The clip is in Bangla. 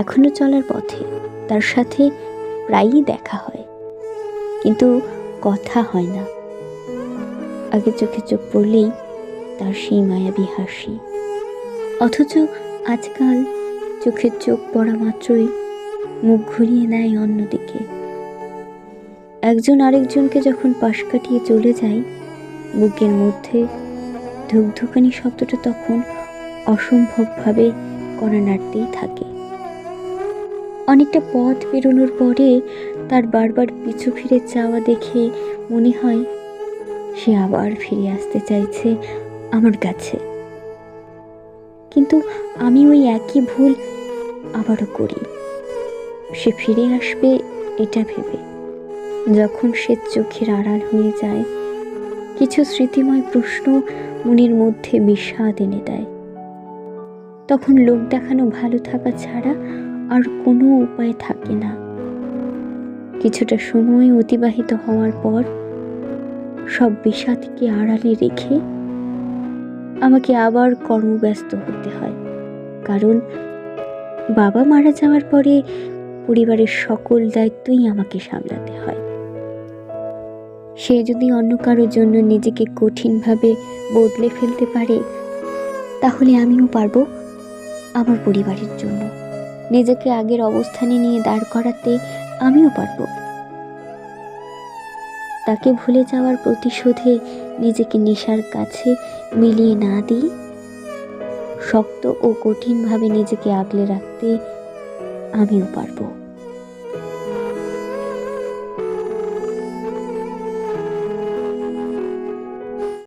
এখনো চলার পথে তার সাথে প্রায়ই দেখা হয়, কিন্তু কথা হয় না। আগে চোখে চোখ পড়লেই তার সেই মায়াবী হাসি, অথচ আজকাল চোখের চোখ পড়া মাত্রই মুখ ঘুরিয়ে নেয় অন্যদিকে। একজন আরেকজনকে যখন পাশ কাটিয়ে চলে যায়, বুকের মধ্যে ধুকধুকানি শব্দটা তখন অসম্ভবভাবে কড়া নাড়তেই থাকে। অনেকটা পথ পেরোনোর পরে তার বারবার পিছু ফিরে চাওয়া দেখে মনে হয় সে আবার ফিরে আসতে চাইছে আমার কাছে। কিন্তু আমি ওই একই ভুল আবারও করি। সে ফিরে আসবে এটা ভেবে। যখন সে চোখের আড়াল হয়ে যায়, কিছু স্মৃতিময় প্রশ্ন মনের মধ্যে বিষাদ এনে দেয়। তখন লোক দেখানো ভালো থাকা ছাড়া আর কোনো উপায় থাকে না। কিছুটা সময় অতিবাহিত হওয়ার পর সব বিষাদকে আড়ালে রেখে আমাকে আবার কর্মব্যস্ত হতে হয়, কারণ বাবা মারা যাওয়ার পরে পরিবারের সকল দায়িত্বই আমাকে সামলাতে হয়। সে যদি অন্য কারোর জন্য নিজেকে কঠিনভাবে বদলে ফেলতে পারে, তাহলে আমিও পারবো আমার পরিবারের জন্য নিজেকে আগের অবস্থানে নিয়ে দাঁড় করাতে। আমিও পারবো। তাকে ভুলে যাওয়ার প্রতিশোধে নিজেকে নেশার কাছে মিলিয়ে না দিই, শক্ত ও কঠিনভাবে নিজেকে আগলে রাখতে আমিও পারবো।